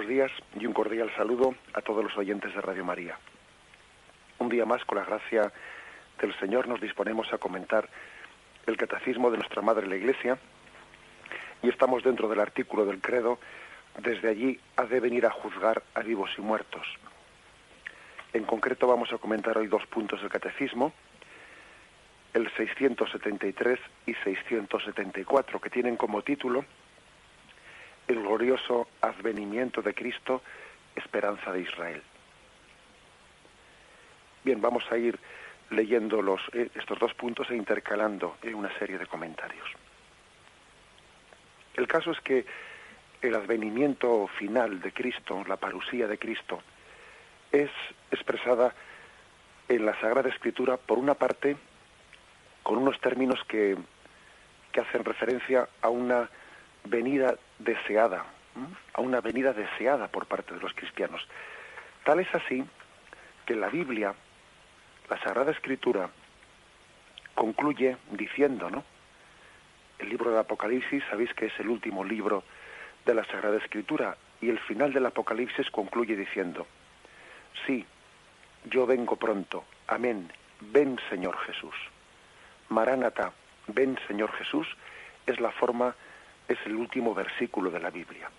días y un cordial saludo a todos los oyentes de Radio María. Un día más, con la gracia del Señor, nos disponemos a comentar el Catecismo de nuestra Madre la Iglesia y estamos dentro del artículo del credo: desde allí ha de venir a juzgar a vivos y muertos. En concreto vamos a comentar hoy dos puntos del Catecismo, el 673 y 674, que tienen como título el glorioso advenimiento de Cristo, esperanza de Israel. Bien, vamos a ir leyendo estos dos puntos e intercalando una serie de comentarios. El caso es que el advenimiento final de Cristo, la parusía de Cristo, es expresada en la Sagrada Escritura, por una parte, con unos términos que hacen referencia a una venida deseada, por parte de los cristianos. Tal es así que la Biblia, la Sagrada Escritura, concluye diciendo, ¿no? El libro del Apocalipsis, sabéis que es el último libro de la Sagrada Escritura, y el final del Apocalipsis concluye diciendo: sí, yo vengo pronto, amén, ven Señor Jesús. Maránata, ven Señor Jesús, es el último versículo de la Biblia.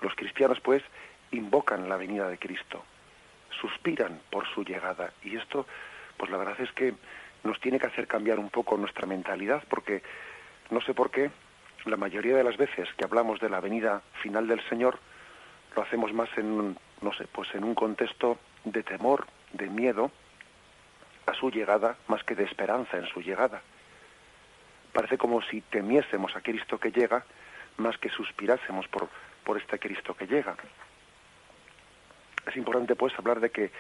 Los cristianos, pues, invocan la venida de Cristo, suspiran por su llegada, y esto, pues la verdad es que nos tiene que hacer cambiar un poco nuestra mentalidad, porque no sé por qué, la mayoría de las veces que hablamos de la venida final del Señor, lo hacemos más en un contexto de temor, de miedo a su llegada, más que de esperanza en su llegada. Parece como si temiésemos a Cristo que llega, más que suspirásemos por este Cristo que llega. Es importante, pues, hablar de que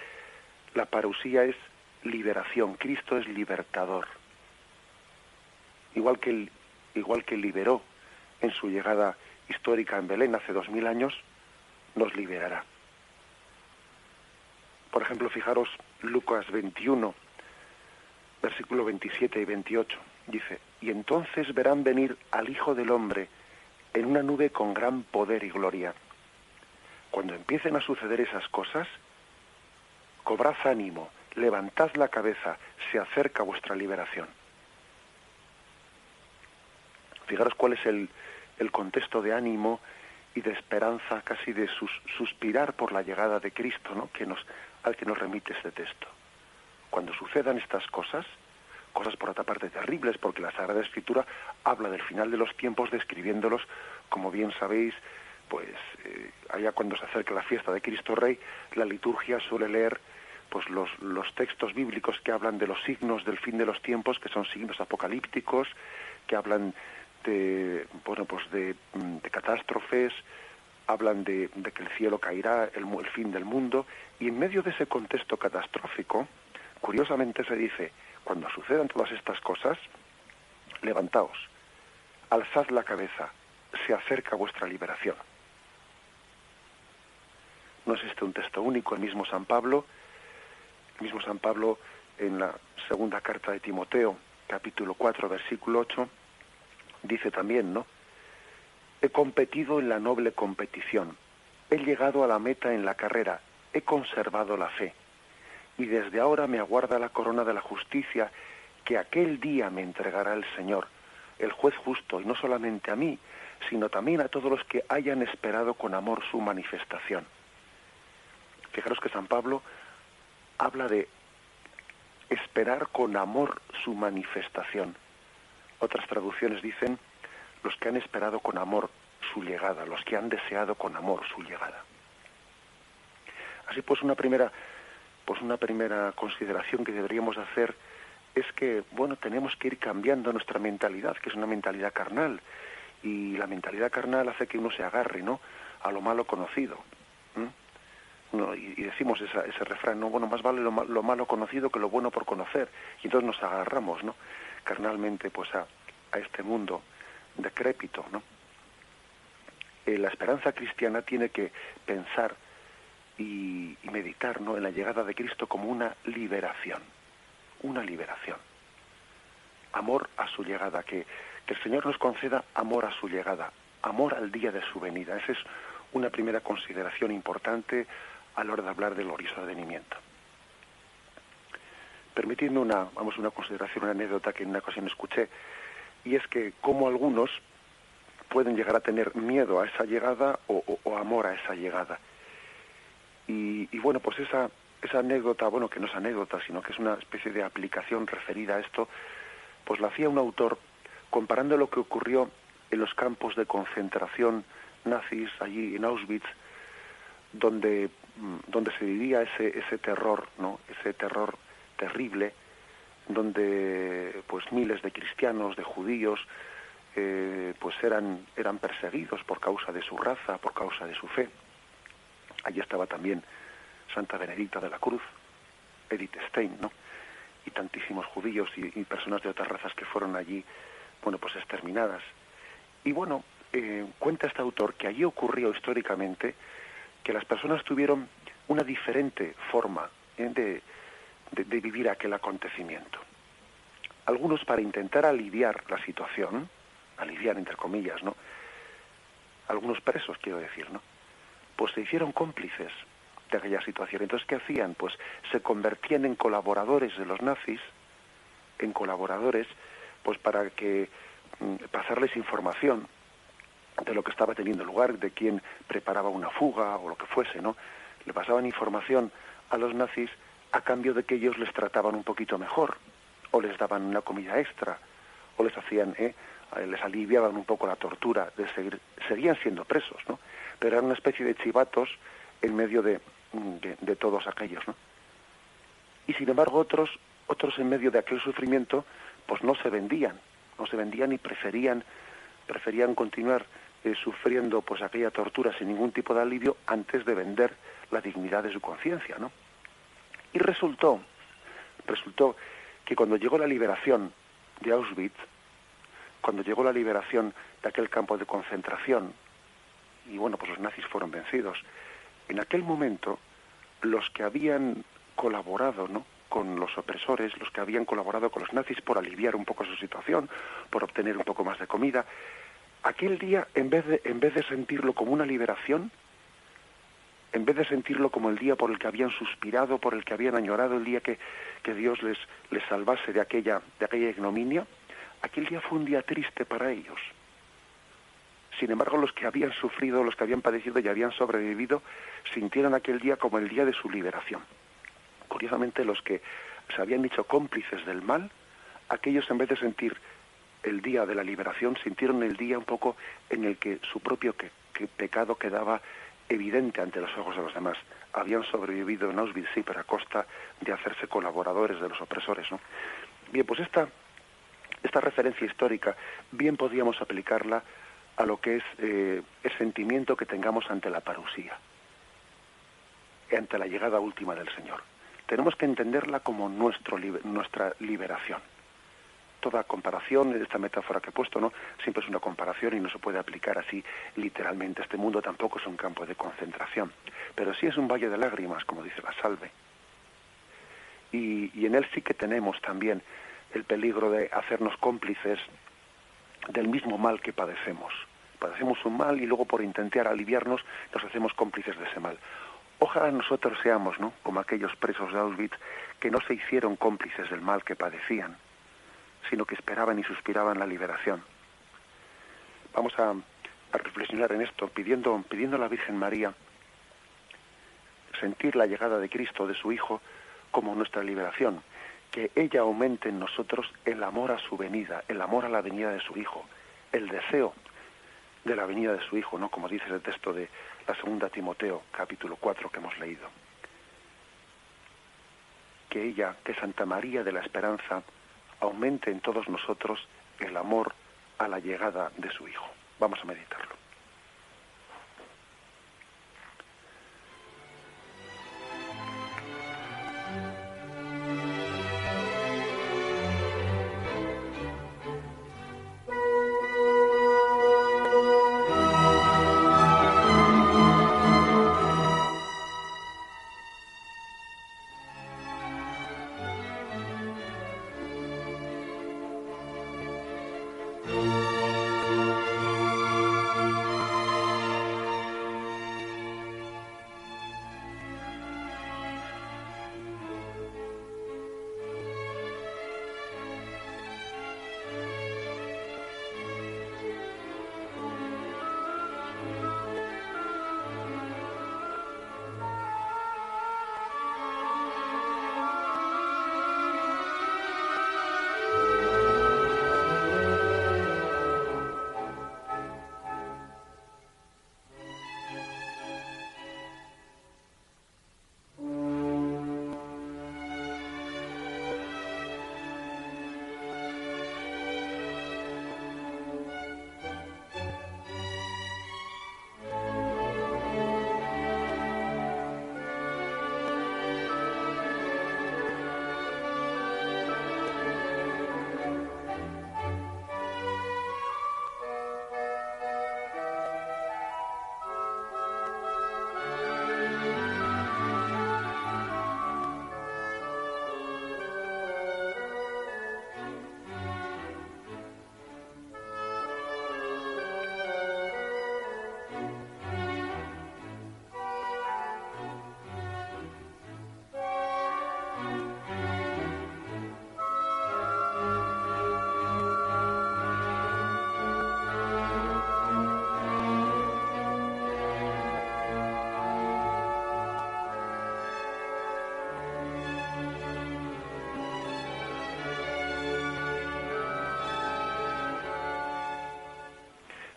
la parusía es liberación. Cristo es libertador. Igual que liberó en su llegada histórica en Belén hace 2000 años, nos liberará. Por ejemplo, fijaros Lucas 21, versículo 27 y 28. Dice: y entonces verán venir al Hijo del Hombre en una nube con gran poder y gloria. Cuando empiecen a suceder esas cosas, cobrad ánimo, levantad la cabeza, se acerca vuestra liberación. Fijaros cuál es el contexto de ánimo y de esperanza, casi de suspirar por la llegada de Cristo, ¿no? Al que nos remite este texto. Cuando sucedan estas cosas por otra parte terribles, porque la Sagrada Escritura habla del final de los tiempos, describiéndolos, como bien sabéis, pues allá cuando se acerca la fiesta de Cristo Rey, la liturgia suele leer pues los textos bíblicos que hablan de los signos del fin de los tiempos, que son signos apocalípticos, que hablan de catástrofes, hablan de que el cielo caerá, el fin del mundo, y en medio de ese contexto catastrófico, curiosamente se dice: cuando sucedan todas estas cosas, levantaos, alzad la cabeza, se acerca vuestra liberación. No es este un texto único. El mismo San Pablo, en la segunda carta de Timoteo, capítulo 4, versículo 8, dice también, ¿no? He competido en la noble competición, he llegado a la meta en la carrera, he conservado la fe. Y desde ahora me aguarda la corona de la justicia, que aquel día me entregará el Señor, el juez justo, y no solamente a mí, sino también a todos los que hayan esperado con amor su manifestación. Fijaros que San Pablo habla de esperar con amor su manifestación. Otras traducciones dicen los que han esperado con amor su llegada, los que han deseado con amor su llegada. Así pues, una primera consideración que deberíamos hacer es que, tenemos que ir cambiando nuestra mentalidad, que es una mentalidad carnal, y la mentalidad carnal hace que uno se agarre, ¿no?, a lo malo conocido. Y decimos ese refrán, ¿no? Más vale lo malo conocido que lo bueno por conocer, y entonces nos agarramos, ¿no?, carnalmente, pues a este mundo decrépito, ¿no? La esperanza cristiana tiene que pensar y meditar, ¿no?, en la llegada de Cristo como una liberación. Amor a su llegada, que el Señor nos conceda amor a su llegada, amor al día de su venida. Ese es una primera consideración importante a la hora de hablar del glorioso advenimiento. Permitidme una consideración, una anécdota que en una ocasión escuché, y es que como algunos pueden llegar a tener miedo a esa llegada o amor a esa llegada. Y bueno, pues esa anécdota, bueno, que no es anécdota, sino que es una especie de aplicación referida a esto, pues la hacía un autor comparando lo que ocurrió en los campos de concentración nazis allí en Auschwitz, donde se vivía ese terror, ¿no? Ese terror terrible, donde pues miles de cristianos, de judíos, pues eran perseguidos por causa de su raza, por causa de su fe. Allí estaba también Santa Benedicta de la Cruz, Edith Stein, ¿no? Y tantísimos judíos y personas de otras razas que fueron allí, bueno, pues exterminadas. Y bueno, cuenta este autor que allí ocurrió históricamente que las personas tuvieron una diferente forma de vivir aquel acontecimiento. Algunos, para intentar aliviar la situación, aliviar entre comillas, ¿no? Algunos presos, quiero decir, ¿no? Pues se hicieron cómplices de aquella situación. Entonces, ¿qué hacían? Pues se convertían en colaboradores de los nazis, en colaboradores, pues para que pasarles información de lo que estaba teniendo lugar, de quién preparaba una fuga o lo que fuese, ¿no? Le pasaban información a los nazis a cambio de que ellos les trataban un poquito mejor, o les daban una comida extra, o les hacían, les aliviaban un poco la tortura de seguían siendo presos, ¿no? Pero eran una especie de chivatos en medio de todos aquellos, ¿no? Y sin embargo otros en medio de aquel sufrimiento, pues no se vendían y preferían continuar sufriendo pues aquella tortura sin ningún tipo de alivio antes de vender la dignidad de su conciencia, ¿no? Y resultó que cuando llegó la liberación de Auschwitz, cuando llegó la liberación de aquel campo de concentración, y bueno, pues los nazis fueron vencidos, en aquel momento los que habían colaborado, ¿no?, con los opresores, los que habían colaborado con los nazis por aliviar un poco su situación, por obtener un poco más de comida, aquel día, en vez de sentirlo como una liberación, en vez de sentirlo como el día por el que habían suspirado, por el que habían añorado, el día que Dios les salvase de aquella ignominia, aquel día fue un día triste para ellos. Sin embargo, los que habían sufrido, los que habían padecido y habían sobrevivido, sintieron aquel día como el día de su liberación. Curiosamente, los que se habían hecho cómplices del mal, aquellos, en vez de sentir el día de la liberación, sintieron el día un poco en el que su propio pecado quedaba evidente ante los ojos de los demás. Habían sobrevivido en Auschwitz, sí, pero a costa de hacerse colaboradores de los opresores, ¿no? Bien, pues esta referencia histórica bien podríamos aplicarla a lo que es el sentimiento que tengamos ante la parusía, ante la llegada última del Señor. Tenemos que entenderla como nuestra liberación. Toda comparación, esta metáfora que he puesto, ¿no?, siempre es una comparación y no se puede aplicar así literalmente. Este mundo tampoco es un campo de concentración, pero sí es un valle de lágrimas, como dice la Salve. Y en él sí que tenemos también el peligro de hacernos cómplices del mismo mal que padecemos. Padecemos un mal y luego, por intentar aliviarnos, nos hacemos cómplices de ese mal. Ojalá nosotros seamos, ¿no?, como aquellos presos de Auschwitz que no se hicieron cómplices del mal que padecían, sino que esperaban y suspiraban la liberación. Vamos a reflexionar en esto, pidiendo a la Virgen María sentir la llegada de Cristo, de su Hijo, como nuestra liberación, que ella aumente en nosotros el amor a su venida, el amor a la venida de su Hijo, el deseo de la venida de su Hijo, ¿no?, como dice el texto de la segunda Timoteo, capítulo 4, que hemos leído. Que ella, que Santa María de la Esperanza, aumente en todos nosotros el amor a la llegada de su Hijo. Vamos a meditarlo.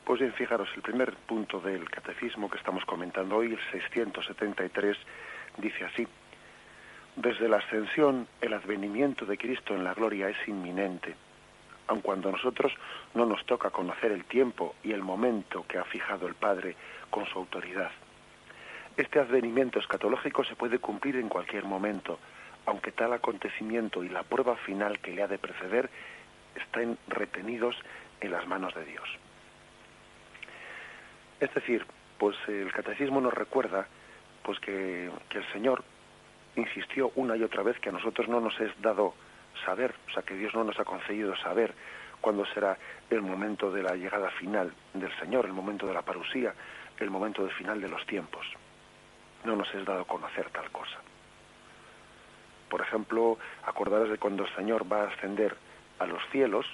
Pues bien, fijaros, el primer punto del catecismo que estamos comentando hoy, el 673, dice así: desde la ascensión, el advenimiento de Cristo en la gloria es inminente, aun cuando a nosotros no nos toca conocer el tiempo y el momento que ha fijado el Padre con su autoridad. Este advenimiento escatológico se puede cumplir en cualquier momento, aunque tal acontecimiento y la prueba final que le ha de preceder estén retenidos en las manos de Dios. Es decir, pues el catecismo nos recuerda pues que el Señor insistió una y otra vez que a nosotros no nos es dado saber, o sea, que Dios no nos ha concedido saber cuándo será el momento de la llegada final del Señor, el momento de la parusía, el momento del final de los tiempos. No nos es dado conocer tal cosa. Por ejemplo, acordaros de cuando el Señor va a ascender a los cielos,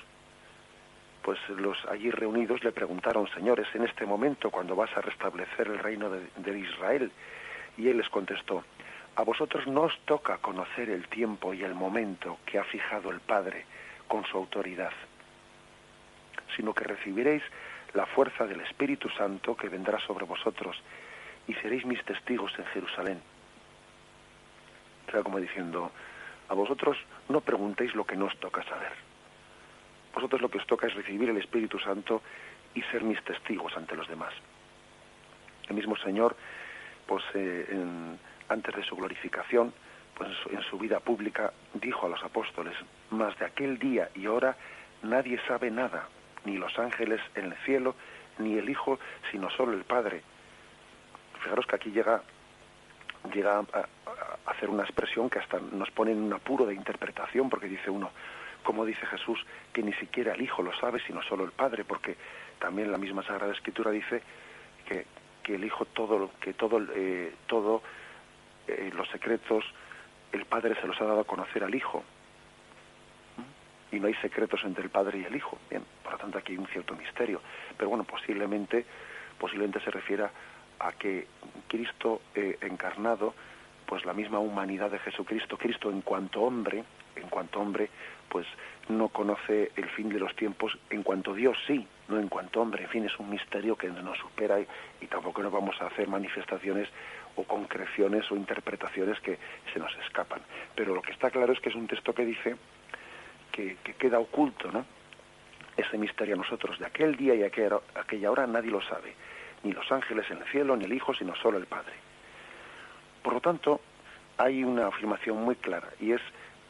pues los allí reunidos le preguntaron: Señor, ¿es en este momento cuando vas a restablecer el reino de Israel? Y él les contestó: a vosotros no os toca conocer el tiempo y el momento que ha fijado el Padre con su autoridad, sino que recibiréis la fuerza del Espíritu Santo que vendrá sobre vosotros y seréis mis testigos en Jerusalén. O sea, como diciendo, a vosotros no preguntéis lo que no os toca saber. Vosotros lo que os toca es recibir el Espíritu Santo y ser mis testigos ante los demás. El mismo Señor, pues antes de su glorificación, pues en su vida pública, dijo a los apóstoles: mas de aquel día y hora nadie sabe nada, ni los ángeles en el cielo, ni el Hijo, sino solo el Padre. Fijaros que aquí llega a hacer una expresión que hasta nos pone en un apuro de interpretación, porque dice uno: ¿cómo dice Jesús que ni siquiera el Hijo lo sabe, sino solo el Padre? Porque también la misma Sagrada Escritura dice que el Hijo los secretos, el Padre se los ha dado a conocer al Hijo. Y no hay secretos entre el Padre y el Hijo. Bien, por lo tanto aquí hay un cierto misterio. Pero bueno, posiblemente se refiera a que Cristo encarnado, pues la misma humanidad de Jesucristo, Cristo en cuanto hombre, pues no conoce el fin de los tiempos, en cuanto Dios sí, no en cuanto hombre. En fin, es un misterio que nos supera y tampoco nos vamos a hacer manifestaciones o concreciones o interpretaciones que se nos escapan. Pero lo que está claro es que es un texto que dice que queda oculto, ¿no? Ese misterio a nosotros. De aquel día y aquella hora nadie lo sabe, ni los ángeles en el cielo, ni el Hijo, sino solo el Padre. Por lo tanto, hay una afirmación muy clara, y es: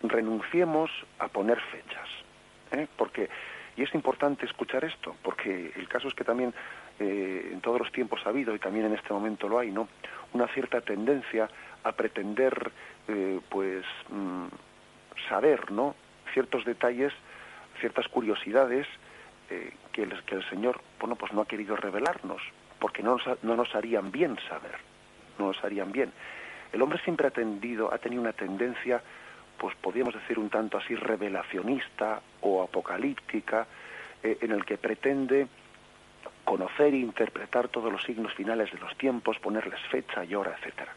renunciemos a poner fechas, y es importante escuchar esto, porque el caso es que también en todos los tiempos ha habido, y también en este momento lo hay, ¿no?, una cierta tendencia a pretender saber, ¿no?, ciertos detalles, ciertas curiosidades que el Señor, bueno, pues no ha querido revelarnos, porque no nos harían bien saber, no nos harían bien. El hombre siempre ha tenido una tendencia, pues podríamos decir un tanto así revelacionista o apocalíptica, en el que pretende conocer e interpretar todos los signos finales de los tiempos, ponerles fecha y hora, etcétera.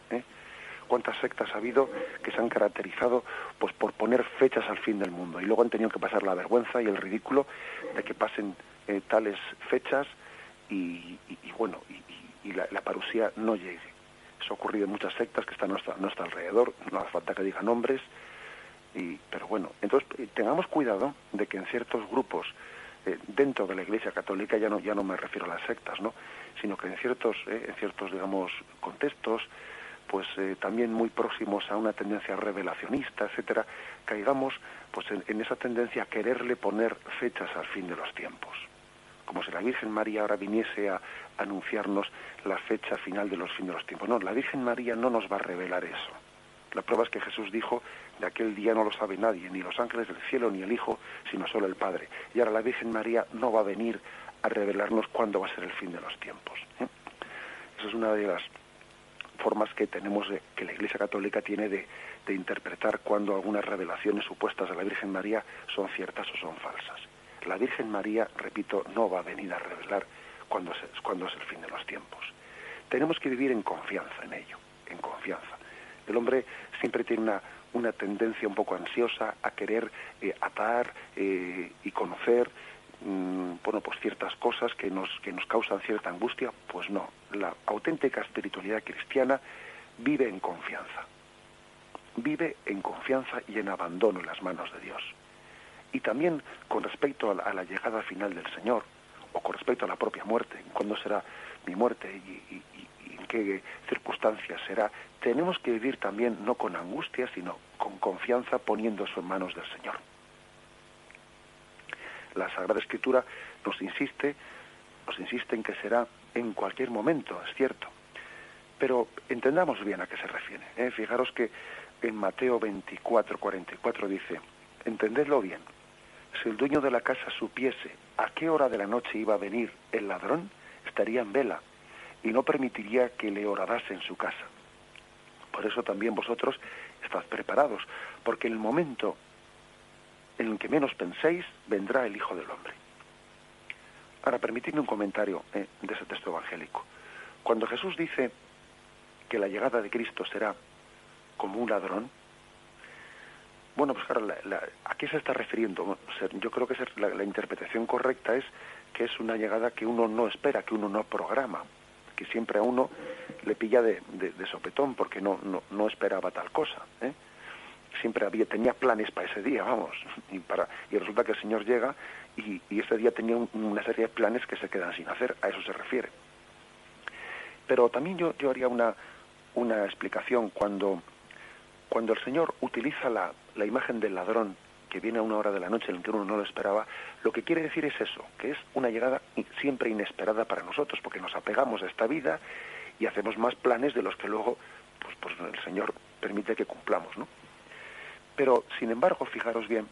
¿Cuántas sectas ha habido que se han caracterizado pues por poner fechas al fin del mundo, y luego han tenido que pasar la vergüenza y el ridículo de que pasen tales fechas y la parusía no llegue? Eso ha ocurrido en muchas sectas que están a nuestro alrededor, no hace falta que diga nombres, pero bueno, entonces tengamos cuidado de que en ciertos grupos dentro de la Iglesia Católica, ya no me refiero a las sectas, ¿no?, sino que en ciertos digamos contextos, pues también muy próximos a una tendencia revelacionista, etcétera, caigamos pues en esa tendencia a quererle poner fechas al fin de los tiempos, como si la Virgen María ahora viniese a anunciarnos la fecha final de los fin de los tiempos. No, la Virgen María no nos va a revelar eso. La prueba es que Jesús dijo: de aquel día no lo sabe nadie, ni los ángeles del cielo, ni el Hijo, sino solo el Padre. Y ahora la Virgen María no va a venir a revelarnos cuándo va a ser el fin de los tiempos. Esa es una de las formas que tenemos que la Iglesia Católica tiene de interpretar cuando algunas revelaciones supuestas de la Virgen María son ciertas o son falsas. La Virgen María, repito, no va a venir a revelar cuándo es el fin de los tiempos. Tenemos que vivir en confianza en ello, en confianza. El hombre siempre tiene una tendencia un poco ansiosa a querer atar y conocer bueno, pues ciertas cosas que nos causan cierta angustia. Pues no, la auténtica espiritualidad cristiana vive en confianza y en abandono en las manos de Dios. Y también con respecto a la llegada final del Señor, o con respecto a la propia muerte, cuándo será mi muerte y en qué circunstancias será, tenemos que vivir también no con angustia, sino con confianza, poniendo eso en manos del Señor. La Sagrada Escritura nos insiste en que será en cualquier momento, es cierto. Pero entendamos bien a qué se refiere. Fijaros que en Mateo 24:44 dice: entendedlo bien, si el dueño de la casa supiese a qué hora de la noche iba a venir el ladrón, estaría en vela y no permitiría que le horadase en su casa. Por eso también vosotros estad preparados, porque en el momento en el que menos penséis, vendrá el Hijo del Hombre. Ahora, permitidme un comentario de ese texto evangélico. Cuando Jesús dice que la llegada de Cristo será como un ladrón, bueno, pues claro, ¿a qué se está refiriendo? Yo creo que la interpretación correcta es que es una llegada que uno no espera, que uno no programa, que siempre a uno le pilla de sopetón, porque no esperaba tal cosa, Siempre tenía planes para ese día, vamos, y resulta que el Señor llega y ese día tenía una serie de planes que se quedan sin hacer. A eso se refiere. Pero también yo haría una explicación cuando el Señor utiliza la imagen del ladrón que viene a una hora de la noche en la que uno no lo esperaba. Lo que quiere decir es eso, que es una llegada siempre inesperada para nosotros, porque nos apegamos a esta vida y hacemos más planes de los que luego pues el Señor permite que cumplamos, ¿no? Pero, sin embargo, fijaros bien,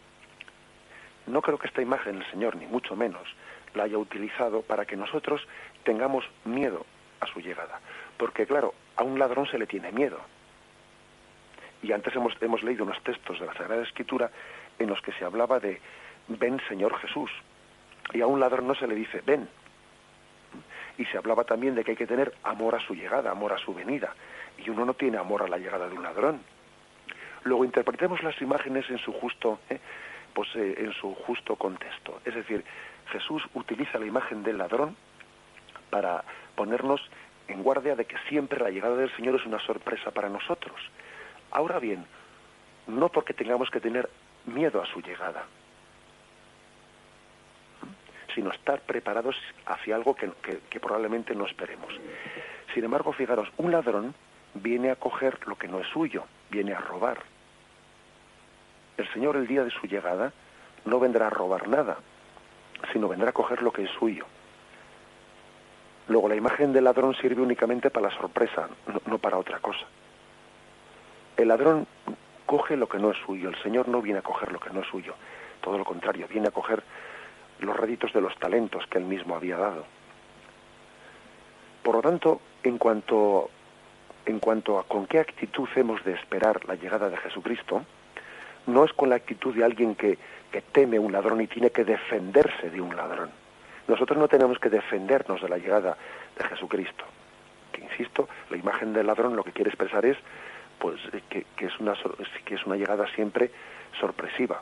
no creo que esta imagen el Señor, ni mucho menos, la haya utilizado para que nosotros tengamos miedo a su llegada. Porque, claro, a un ladrón se le tiene miedo. Y antes hemos leído unos textos de la Sagrada Escritura en los que se hablaba de ven, Señor Jesús. Y a un ladrón no se le dice ven. Y se hablaba también de que hay que tener amor a su llegada, amor a su venida. Y uno no tiene amor a la llegada de un ladrón. Luego interpretemos las imágenes en su justo contexto. Es decir, Jesús utiliza la imagen del ladrón para ponernos en guardia de que siempre la llegada del Señor es una sorpresa para nosotros. Ahora bien, no porque tengamos que tener miedo a su llegada, sino estar preparados hacia algo que probablemente no esperemos. Sin embargo, fijaros, un ladrón viene a coger lo que no es suyo, viene a robar. El Señor, el día de su llegada, no vendrá a robar nada, sino vendrá a coger lo que es suyo. Luego, la imagen del ladrón sirve únicamente para la sorpresa, no para otra cosa. El ladrón coge lo que no es suyo, el Señor no viene a coger lo que no es suyo, todo lo contrario, viene a coger los réditos de los talentos que él mismo había dado. Por lo tanto, en cuanto a con qué actitud hemos de esperar la llegada de Jesucristo, no es con la actitud de alguien que teme un ladrón y tiene que defenderse de un ladrón. Nosotros no tenemos que defendernos de la llegada de Jesucristo. Que, insisto, la imagen del ladrón lo que quiere expresar es pues que es una llegada siempre sorpresiva.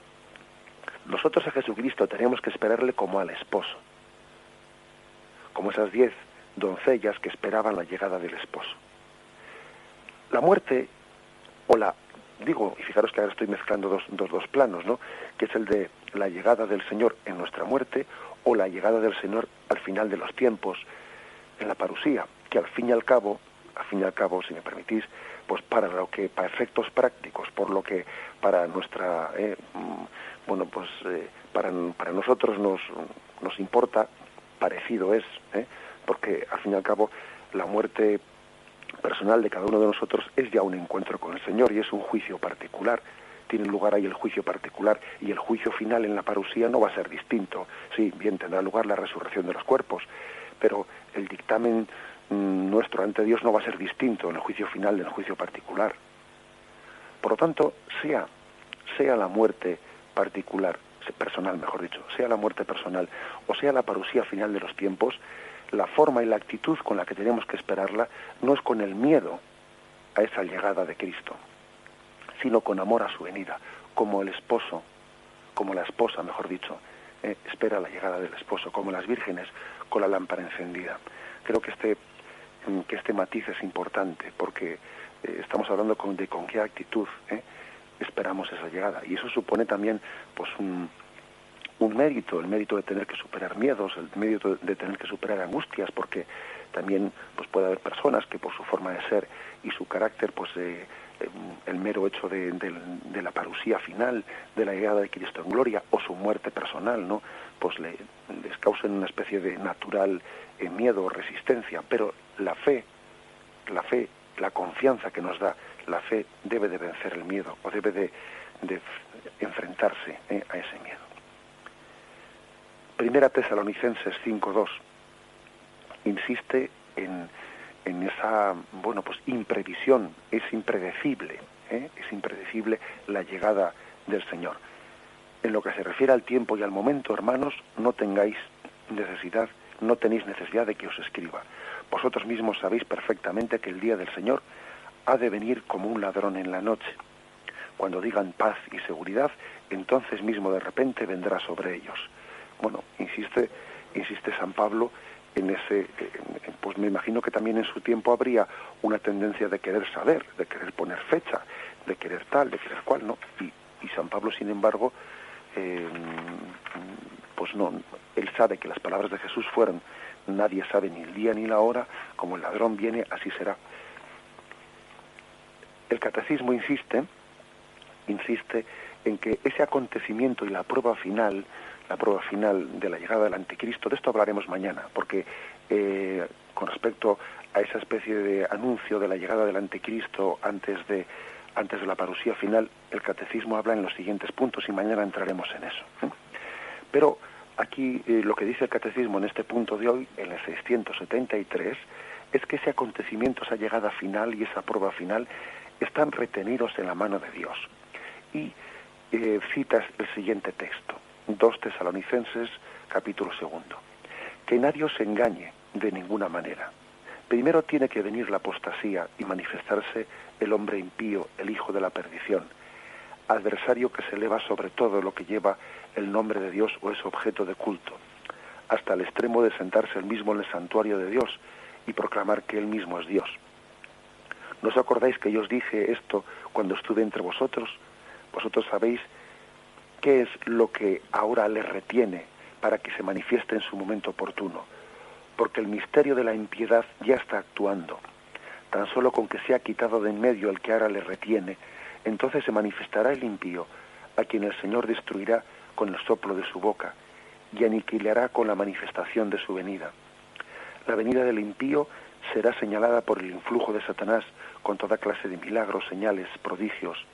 Nosotros a Jesucristo tenemos que esperarle como al esposo, como esas 10 doncellas que esperaban la llegada del esposo. La muerte, y fijaros que ahora estoy mezclando dos planos, ¿no? Que es el de la llegada del Señor en nuestra muerte o la llegada del Señor al final de los tiempos, en la parusía, que al fin y al cabo, si me permitís, pues para efectos prácticos, por lo que para nuestra, para nosotros nos importa, parecido es, porque al fin y al cabo la muerte personal de cada uno de nosotros es ya un encuentro con el Señor y es un juicio particular. Tiene lugar ahí el juicio particular y el juicio final en la parusía no va a ser distinto. Sí, bien, tendrá lugar la resurrección de los cuerpos, pero el dictamen nuestro ante Dios no va a ser distinto en el juicio final del juicio particular. Por lo tanto, sea la muerte particular, personal mejor dicho, sea la muerte personal o sea la parusía final de los tiempos, la forma y la actitud con la que tenemos que esperarla no es con el miedo a esa llegada de Cristo, sino con amor a su venida, como el esposo, como la esposa, mejor dicho, espera la llegada del esposo, como las vírgenes con la lámpara encendida. Creo que este matiz es importante, porque estamos hablando de con qué actitud esperamos esa llegada, y eso supone también pues un mérito, el mérito de tener que superar miedos, el mérito de tener que superar angustias, porque también pues puede haber personas que por su forma de ser y su carácter, pues el mero hecho de la parusía final, de la llegada de Cristo en gloria, o su muerte personal, ¿no?, pues les causen una especie de natural miedo o resistencia. Pero la fe, la confianza que nos da la fe, debe de vencer el miedo, o debe de enfrentarse a ese miedo. Primera Tesalonicenses 5:2 insiste en esa, pues imprevisión. Es impredecible la llegada del Señor. En lo que se refiere al tiempo y al momento, hermanos, no tenéis necesidad de que os escriba. Vosotros mismos sabéis perfectamente que el día del Señor ha de venir como un ladrón en la noche. Cuando digan paz y seguridad, entonces mismo de repente vendrá sobre ellos. Bueno, insiste San Pablo en ese, pues me imagino que también en su tiempo habría una tendencia de querer saber, de querer poner fecha, de querer tal, de querer cual, ¿no? Y San Pablo, sin embargo, pues no, él sabe que las palabras de Jesús fueron: nadie sabe ni el día ni la hora, como el ladrón viene, así será. El catecismo insiste en que ese acontecimiento y la prueba final de la llegada del anticristo, de esto hablaremos mañana, porque con respecto a esa especie de anuncio de la llegada del anticristo antes de la parusía final, el catecismo habla en los siguientes puntos, y mañana entraremos en eso. Pero aquí lo que dice el catecismo en este punto de hoy, en el 673, es que ese acontecimiento, esa llegada final y esa prueba final están retenidos en la mano de Dios. Y citas el siguiente texto, 2 Tesalonicenses, capítulo 2. Que nadie os engañe de ninguna manera. Primero tiene que venir la apostasía y manifestarse el hombre impío, el hijo de la perdición, adversario que se eleva sobre todo lo que lleva el nombre de Dios o es objeto de culto, hasta el extremo de sentarse él mismo en el santuario de Dios y proclamar que él mismo es Dios. ¿No os acordáis que yo os dije esto cuando estuve entre vosotros? Vosotros sabéis qué es lo que ahora le retiene para que se manifieste en su momento oportuno, porque el misterio de la impiedad ya está actuando. Tan solo con que sea quitado de en medio el que ahora le retiene, entonces se manifestará el impío, a quien el Señor destruirá con el soplo de su boca y aniquilará con la manifestación de su venida. La venida del impío será señalada por el influjo de Satanás con toda clase de milagros, señales, prodigios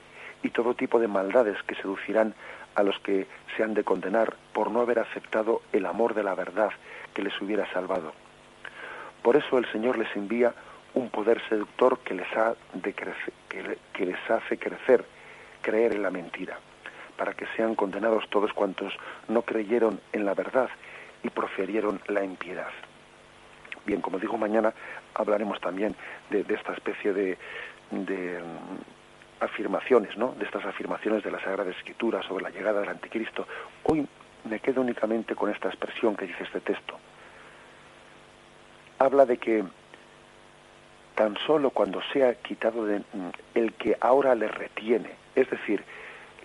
y todo tipo de maldades que seducirán a los que se han de condenar por no haber aceptado el amor de la verdad que les hubiera salvado. Por eso el Señor les envía un poder seductor que les hace creer en la mentira, para que sean condenados todos cuantos no creyeron en la verdad y profirieron la impiedad. Bien, como digo, mañana hablaremos también de esta especie de afirmaciones, ¿no?, de estas afirmaciones de la Sagrada Escritura sobre la llegada del anticristo. Hoy me quedo únicamente con esta expresión que dice este texto. Habla de que tan solo cuando sea quitado de el que ahora le retiene, es decir,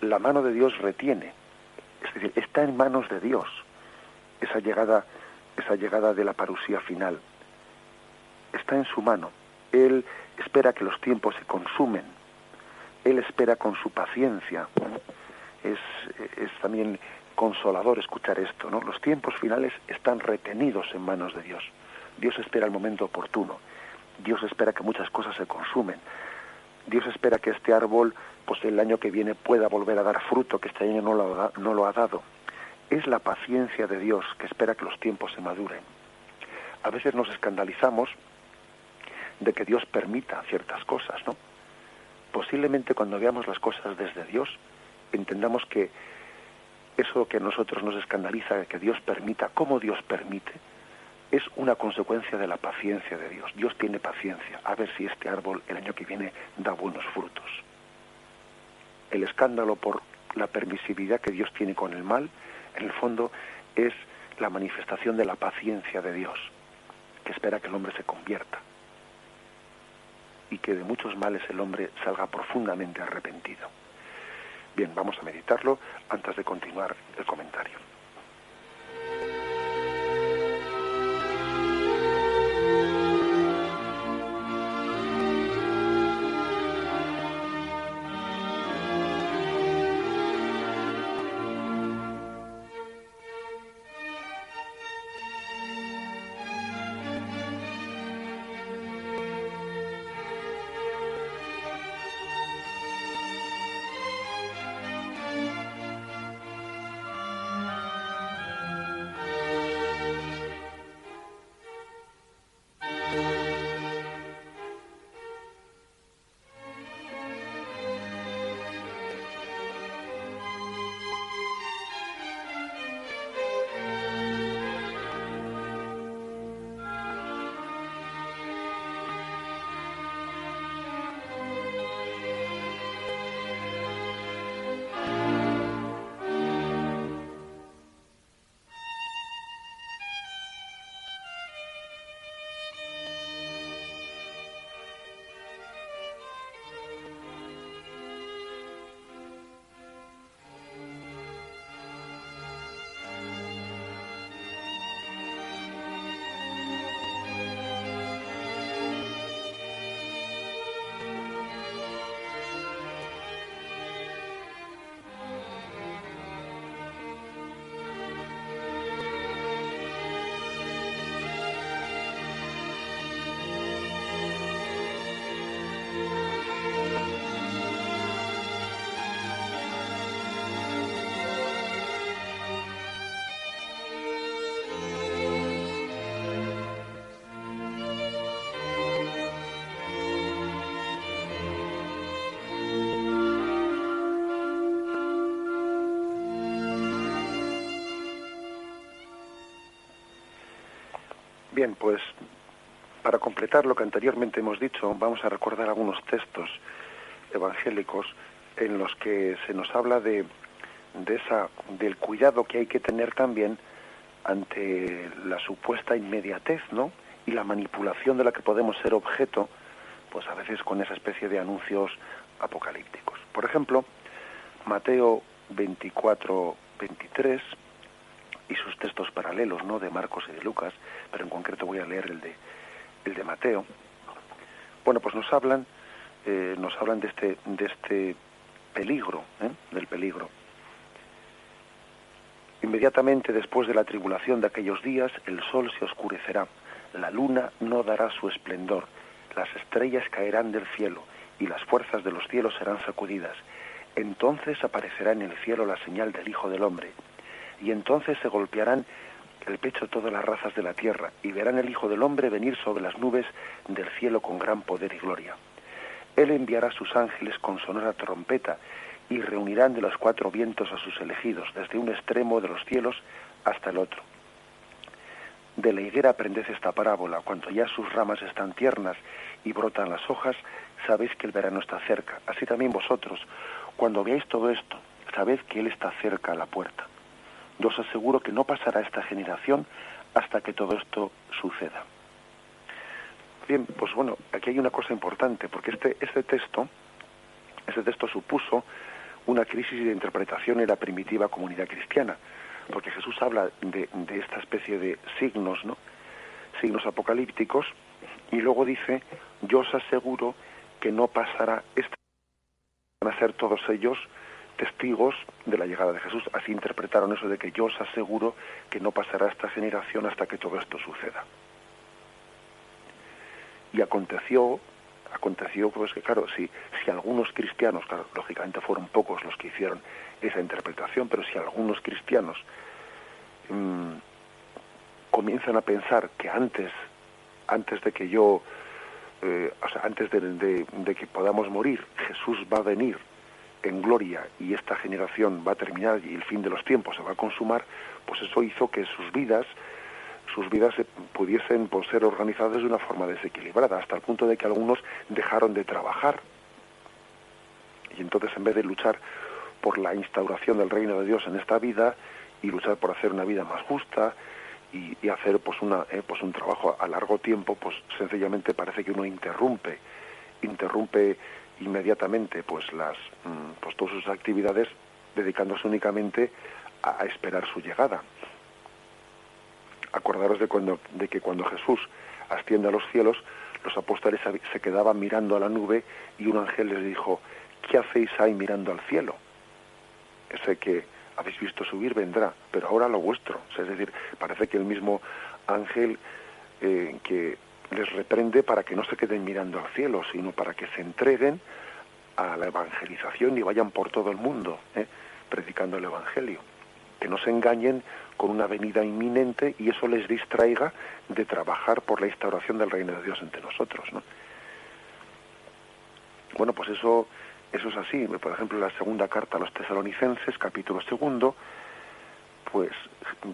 la mano de Dios retiene, es decir, está en manos de Dios esa llegada de la parusía final, está en su mano. Él espera que los tiempos se consumen, Él espera con su paciencia. Es también consolador escuchar esto, ¿no? Los tiempos finales están retenidos en manos de Dios. Dios espera el momento oportuno. Dios espera que muchas cosas se consumen. Dios espera que este árbol, pues el año que viene pueda volver a dar fruto, que este año no lo ha dado. Es la paciencia de Dios que espera que los tiempos se maduren. A veces nos escandalizamos de que Dios permita ciertas cosas, ¿no? Posiblemente cuando veamos las cosas desde Dios, entendamos que eso que a nosotros nos escandaliza, que Dios permita, cómo Dios permite, es una consecuencia de la paciencia de Dios. Dios tiene paciencia, a ver si este árbol el año que viene da buenos frutos. El escándalo por la permisividad que Dios tiene con el mal En el fondo es la manifestación de la paciencia de Dios, que espera que el hombre se convierta y que de muchos males el hombre salga profundamente arrepentido. Bien, vamos a meditarlo antes de continuar el comentario. Bien, pues para completar lo que anteriormente hemos dicho, vamos a recordar algunos textos evangélicos en los que se nos habla del cuidado que hay que tener también ante la supuesta inmediatez, ¿no? Y la manipulación de la que podemos ser objeto, pues a veces con esa especie de anuncios apocalípticos. Por ejemplo, Mateo 24, 23 y sus textos paralelos, ¿no?, de Marcos y de Lucas, pero en concreto voy a leer el de Mateo. Bueno, pues nos hablan de este peligro, del peligro. Inmediatamente después de la tribulación de aquellos días, el sol se oscurecerá, la luna no dará su esplendor, las estrellas caerán del cielo y las fuerzas de los cielos serán sacudidas. Entonces aparecerá en el cielo la señal del Hijo del Hombre, y entonces se golpearán el pecho todas las razas de la tierra, y verán el Hijo del Hombre venir sobre las nubes del cielo con gran poder y gloria. Él enviará a sus ángeles con sonora trompeta, y reunirán de los cuatro vientos a sus elegidos, desde un extremo de los cielos hasta el otro. De la higuera aprended esta parábola: cuando ya sus ramas están tiernas y brotan las hojas, sabéis que el verano está cerca. Así también vosotros, cuando veáis todo esto, sabed que Él está cerca a la puerta. Yo os aseguro que no pasará esta generación hasta que todo esto suceda. Bien, pues bueno, aquí hay una cosa importante, porque este texto supuso una crisis de interpretación en la primitiva comunidad cristiana, porque Jesús habla de esta especie de signos, ¿no?, signos apocalípticos, y luego dice: yo os aseguro que no pasará esta, van a ser todos ellos testigos de la llegada de Jesús. Así interpretaron eso de que yo os aseguro que no pasará esta generación hasta que todo esto suceda. Y aconteció pues que, claro, si algunos cristianos, claro, lógicamente fueron pocos los que hicieron esa interpretación, pero si algunos cristianos comienzan a pensar que antes de que antes de que podamos morir, Jesús va a venir en gloria y esta generación va a terminar y el fin de los tiempos se va a consumar, pues eso hizo que sus vidas pudiesen ser organizadas de una forma desequilibrada, hasta el punto de que algunos dejaron de trabajar. Y entonces, en vez de luchar por la instauración del reino de Dios en esta vida y luchar por hacer una vida más justa y hacer pues un trabajo a largo tiempo, pues sencillamente parece que uno interrumpe inmediatamente pues pues todas sus actividades, dedicándose únicamente a esperar su llegada. Acordaros de que cuando Jesús asciende a los cielos, los apóstoles se quedaban mirando a la nube y un ángel les dijo: ¿qué hacéis ahí mirando al cielo? Ese que habéis visto subir vendrá, pero ahora lo vuestro. O sea, es decir, parece que el mismo ángel que les reprende para que no se queden mirando al cielo, sino para que se entreguen a la evangelización y vayan por todo el mundo, predicando el evangelio. Que no se engañen con una venida inminente y eso les distraiga de trabajar por la instauración del reino de Dios entre nosotros, ¿no? Bueno, pues eso es así. Por ejemplo, en la segunda carta a los Tesalonicenses, capítulo 2, pues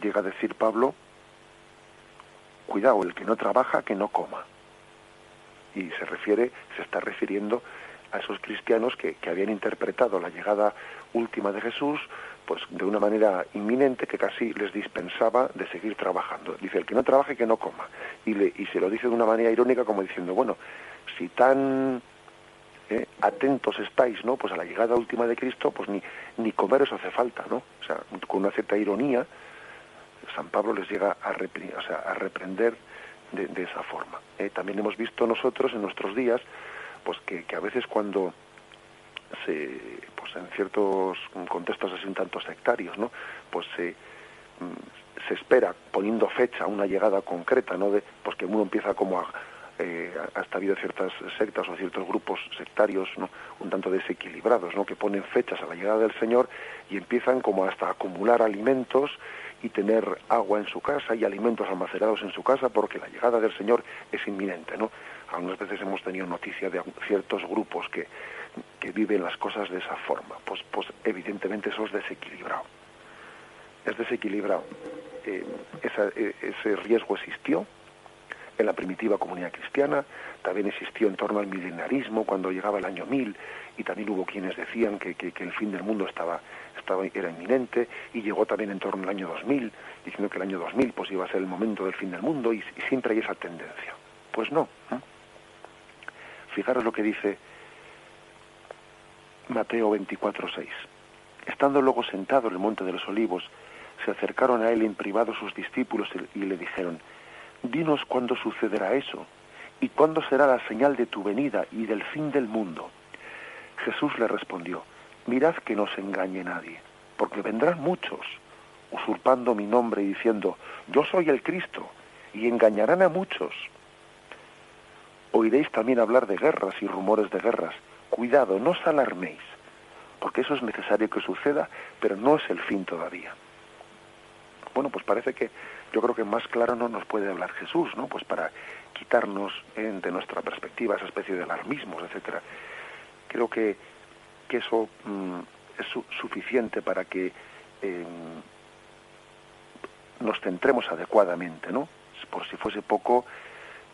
llega a decir Pablo: cuidado, el que no trabaja, que no coma. Y se está refiriendo a esos cristianos que habían interpretado la llegada última de Jesús pues de una manera inminente, que casi les dispensaba de seguir trabajando. Dice: el que no trabaje, que no coma. Y se lo dice de una manera irónica, como diciendo: bueno, si tan atentos estáis, ¿no?, pues a la llegada última de Cristo, pues ni comer os hace falta, ¿no? O sea, con una cierta ironía, San Pablo les llega a reprender de esa forma. También hemos visto nosotros en nuestros días pues que a veces cuando pues en ciertos contextos así un tanto sectarios, ¿no?, pues se espera poniendo fecha a una llegada concreta, ¿no?, pues que uno empieza como hasta ha habido ciertas sectas o ciertos grupos sectarios, ¿no?, un tanto desequilibrados, ¿no?, que ponen fechas a la llegada del Señor y empiezan como hasta a acumular alimentos y tener agua en su casa y alimentos almacenados en su casa porque la llegada del Señor es inminente, ¿no? Algunas veces hemos tenido noticia de ciertos grupos que viven las cosas de esa forma. Pues evidentemente eso es desequilibrado. Es desequilibrado. Ese riesgo existió en la primitiva comunidad cristiana, también existió en torno al milenarismo cuando llegaba el año 1000, y también hubo quienes decían que el fin del mundo era inminente, y llegó también en torno al año 2000, diciendo que el año 2000 pues iba a ser el momento del fin del mundo, y siempre hay esa tendencia. Pues no. Fijaros lo que dice Mateo 24:6. Estando luego sentado en el monte de los Olivos, se acercaron a él en privado sus discípulos y le dijeron: dinos cuándo sucederá eso, y cuándo será la señal de tu venida y del fin del mundo. Jesús le respondió: mirad que no se engañe nadie, porque vendrán muchos, usurpando mi nombre y diciendo: yo soy el Cristo, y engañarán a muchos. Oiréis también hablar de guerras y rumores de guerras. Cuidado, no os alarméis, porque eso es necesario que suceda, pero no es el fin todavía. Bueno, pues parece que yo creo que más claro no nos puede hablar Jesús, ¿no? Pues para quitarnos de nuestra perspectiva esa especie de alarmismos, etcétera. Creo que eso es suficiente para que nos centremos adecuadamente, ¿no? Por si fuese poco,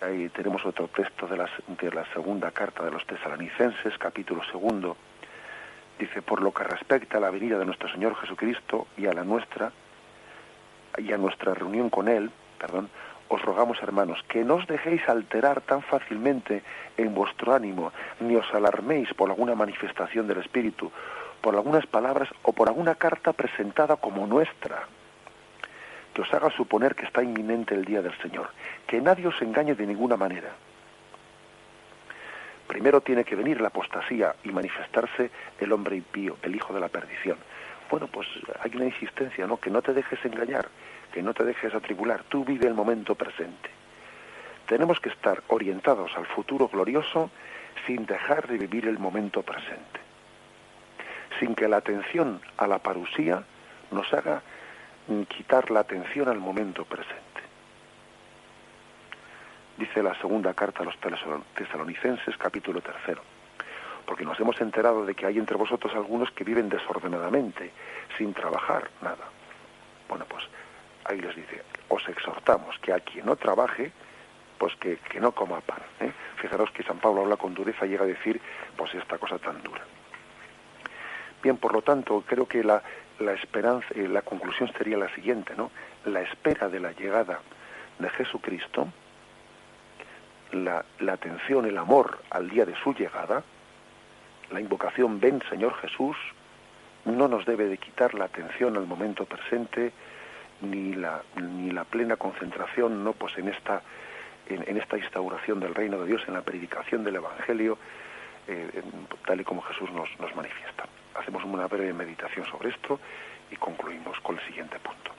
ahí tenemos otro texto de la segunda carta de los Tesalonicenses, capítulo 2. Dice: por lo que respecta a la venida de nuestro Señor Jesucristo y a nuestra reunión con Él, os rogamos, hermanos, que no os dejéis alterar tan fácilmente en vuestro ánimo, ni os alarméis por alguna manifestación del Espíritu, por algunas palabras o por alguna carta presentada como nuestra, que os haga suponer que está inminente el día del Señor. Que nadie os engañe de ninguna manera. Primero tiene que venir la apostasía y manifestarse el hombre impío, el hijo de la perdición. Bueno, pues hay una insistencia, ¿no? Que no te dejes engañar, que no te dejes atribular. Tú vive el momento presente. Tenemos que estar orientados al futuro glorioso sin dejar de vivir el momento presente. Sin que la atención a la parusía nos haga quitar la atención al momento presente. Dice la segunda carta a los Tesalonicenses, capítulo 3. Porque nos hemos enterado de que hay entre vosotros algunos que viven desordenadamente, sin trabajar nada. Bueno, pues ahí les dice: os exhortamos que a quien no trabaje, pues que no coma pan. Fijaros que San Pablo habla con dureza y llega a decir pues esta cosa tan dura. Bien, por lo tanto, creo que la esperanza, la conclusión sería la siguiente, ¿no? La espera de la llegada de Jesucristo, la atención, el amor al día de su llegada, la invocación "Ven, Señor Jesús", no nos debe de quitar la atención al momento presente, ni la plena concentración, ¿no?, pues en esta instauración del reino de Dios, en la predicación del Evangelio, tal y como Jesús nos manifiesta. Hacemos una breve meditación sobre esto y concluimos con el siguiente punto.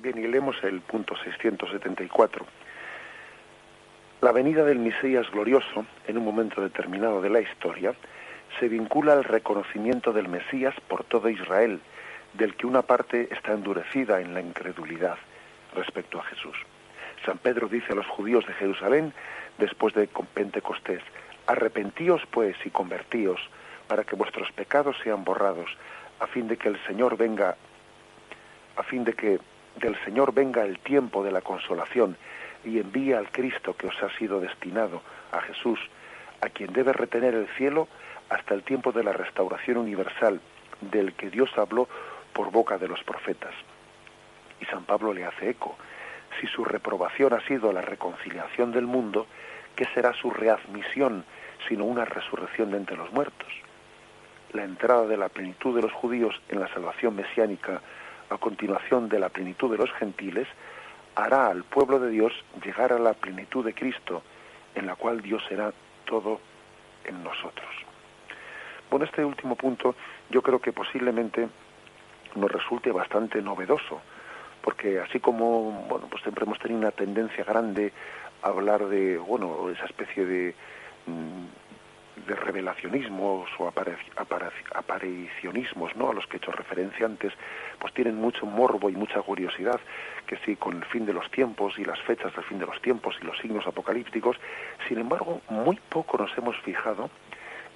Bien, y leemos el punto 674. La venida del Mesías glorioso, en un momento determinado de la historia, se vincula al reconocimiento del Mesías por todo Israel, del que una parte está endurecida en la incredulidad respecto a Jesús. San Pedro dice a los judíos de Jerusalén, después de Pentecostés: arrepentíos pues y convertíos, para que vuestros pecados sean borrados, a fin de que del Señor venga el tiempo de la consolación, y envíe al Cristo que os ha sido destinado, a Jesús, a quien debe retener el cielo hasta el tiempo de la restauración universal, del que Dios habló por boca de los profetas. Y San Pablo le hace eco: si su reprobación ha sido la reconciliación del mundo, ¿qué será su readmisión sino una resurrección de entre los muertos? La entrada de la plenitud de los judíos en la salvación mesiánica, a continuación de la plenitud de los gentiles, hará al pueblo de Dios llegar a la plenitud de Cristo, en la cual Dios será todo en nosotros. Bueno, este último punto yo creo que posiblemente nos resulte bastante novedoso, porque así como, bueno, pues siempre hemos tenido una tendencia grande a hablar de, bueno, esa especie de revelacionismos o aparicionismos, ¿no?, a los que he hecho referencia antes, pues tienen mucho morbo y mucha curiosidad, que sí, con el fin de los tiempos y las fechas del fin de los tiempos y los signos apocalípticos. Sin embargo, muy poco nos hemos fijado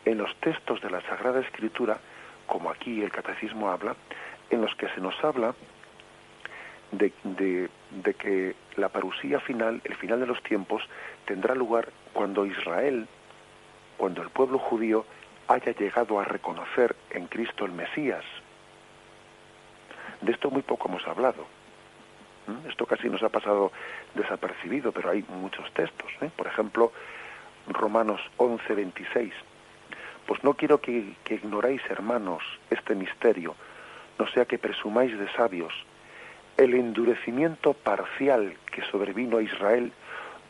en los textos de la Sagrada Escritura, como aquí el Catecismo habla, en los que se nos habla de que la parusía final, el final de los tiempos, tendrá lugar cuando Israel cuando el pueblo judío haya llegado a reconocer en Cristo el Mesías. De esto muy poco hemos hablado. Esto casi nos ha pasado desapercibido, pero hay muchos textos. Por ejemplo, Romanos 11:26. Pues no quiero que ignoréis, hermanos, este misterio, no sea que presumáis de sabios. El endurecimiento parcial que sobrevino a Israel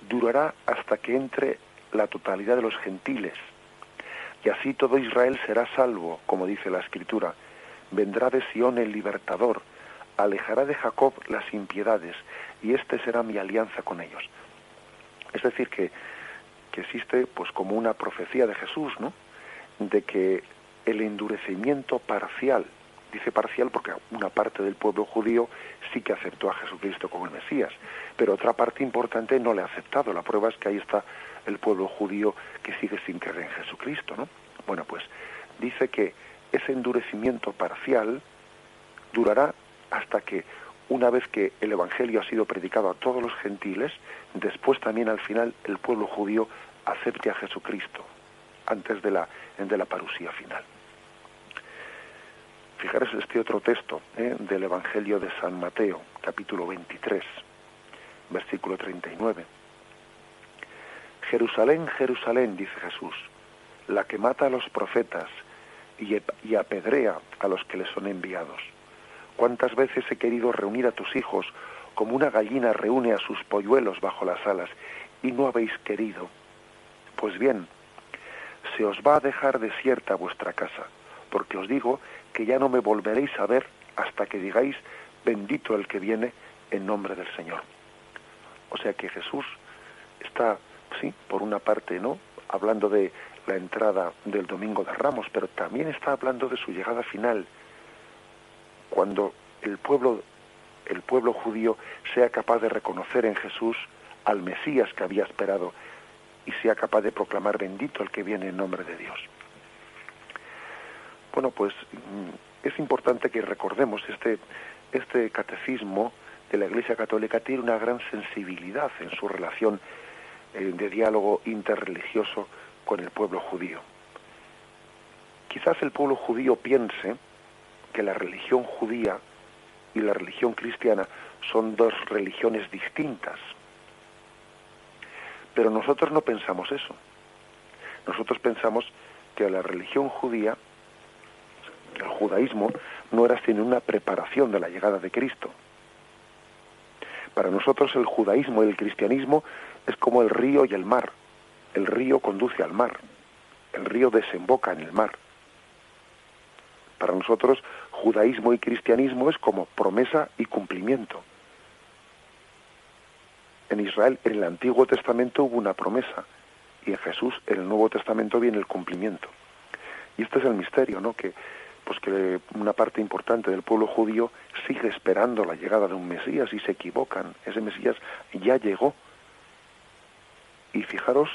durará hasta que entre la totalidad de los gentiles. Y así todo Israel será salvo, como dice la Escritura. Vendrá de Sión el libertador, alejará de Jacob las impiedades, y este será mi alianza con ellos. Es decir, que existe pues como una profecía de Jesús, ¿no?, de que el endurecimiento parcial, dice parcial porque una parte del pueblo judío sí que aceptó a Jesucristo como el Mesías, pero otra parte importante no le ha aceptado. La prueba es que ahí está el pueblo judío que sigue sin creer en Jesucristo, ¿no? Bueno, pues dice que ese endurecimiento parcial durará hasta que, una vez que el Evangelio ha sido predicado a todos los gentiles, después también al final el pueblo judío acepte a Jesucristo, antes de la parusía final. Fijaros este otro texto del Evangelio de San Mateo, capítulo 23, versículo 39. Jerusalén, Jerusalén, dice Jesús, la que mata a los profetas y apedrea a los que le son enviados. ¿Cuántas veces he querido reunir a tus hijos como una gallina reúne a sus polluelos bajo las alas, y no habéis querido? Pues bien, se os va a dejar desierta vuestra casa, porque os digo que ya no me volveréis a ver hasta que digáis, bendito el que viene en nombre del Señor. O sea que Jesús está, sí, por una parte, ¿no?, hablando de la entrada del Domingo de Ramos, pero también está hablando de su llegada final, cuando el pueblo judío sea capaz de reconocer en Jesús al Mesías que había esperado y sea capaz de proclamar bendito el que viene en nombre de Dios. Bueno, pues es importante que recordemos este catecismo de la Iglesia Católica tiene una gran sensibilidad en su relación de diálogo interreligioso con el pueblo judío. Quizás el pueblo judío piense que la religión judía y la religión cristiana son dos religiones distintas. Pero nosotros no pensamos eso. Nosotros pensamos que la religión judía, el judaísmo, no era sino una preparación de la llegada de Cristo. Para nosotros el judaísmo y el cristianismo es como el río y el mar. El río conduce al mar. El río desemboca en el mar. Para nosotros, judaísmo y cristianismo es como promesa y cumplimiento. En Israel, en el Antiguo Testamento hubo una promesa, y en Jesús, en el Nuevo Testamento, viene el cumplimiento. Y este es el misterio, ¿no?, que una parte importante del pueblo judío sigue esperando la llegada de un Mesías y se equivocan. Ese Mesías ya llegó. Y fijaros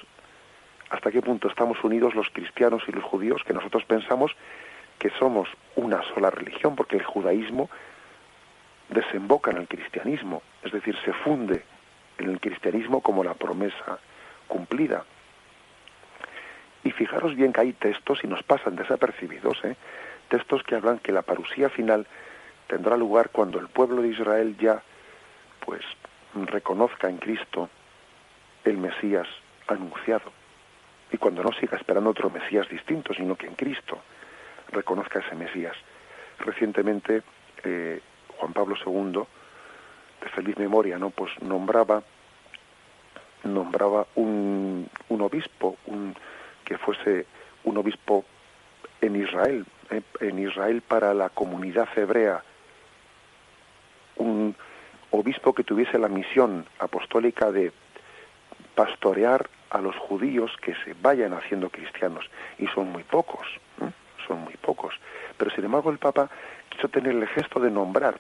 hasta qué punto estamos unidos los cristianos y los judíos, que nosotros pensamos que somos una sola religión, porque el judaísmo desemboca en el cristianismo, es decir, se funde en el cristianismo como la promesa cumplida. Y fijaros bien que hay textos, y nos pasan desapercibidos, textos que hablan que la parusía final tendrá lugar cuando el pueblo de Israel ya, pues, reconozca en Cristo el Mesías anunciado, y cuando no siga esperando otro Mesías distinto, sino que en Cristo reconozca ese Mesías. Recientemente Juan Pablo II, de feliz memoria, ¿no?, pues nombraba un obispo, que fuese un obispo en Israel para la comunidad hebrea, un obispo que tuviese la misión apostólica de pastorear a los judíos que se vayan haciendo cristianos, y son muy pocos, pero sin embargo el Papa quiso tener el gesto de nombrar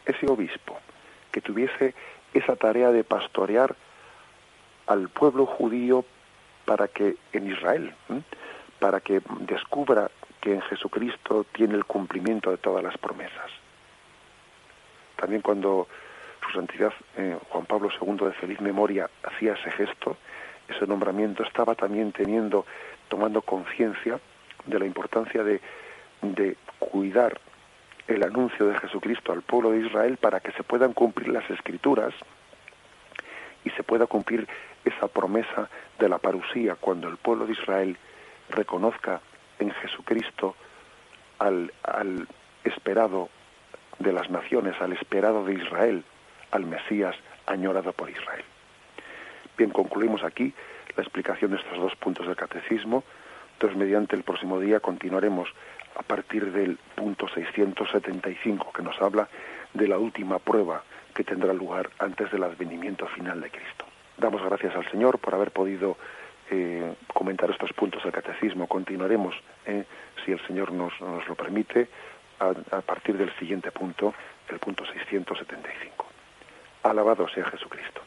ese obispo que tuviese esa tarea de pastorear al pueblo judío para que en Israel, para que descubra que en Jesucristo tiene el cumplimiento de todas las promesas. También cuando su santidad Juan Pablo II, de feliz memoria, hacía ese gesto, ese nombramiento estaba también teniendo tomando conciencia de la importancia de cuidar el anuncio de Jesucristo al pueblo de Israel para que se puedan cumplir las Escrituras y se pueda cumplir esa promesa de la parusía cuando el pueblo de Israel reconozca en Jesucristo al esperado de las naciones, al esperado de Israel, al Mesías añorado por Israel. Bien, concluimos aquí la explicación de estos dos puntos del catecismo. Entonces, mediante el próximo día continuaremos a partir del punto 675, que nos habla de la última prueba que tendrá lugar antes del advenimiento final de Cristo. Damos gracias al Señor por haber podido comentar estos puntos del catecismo. Continuaremos, si el Señor nos lo permite, a partir del siguiente punto, el punto 675. Alabado sea Jesucristo.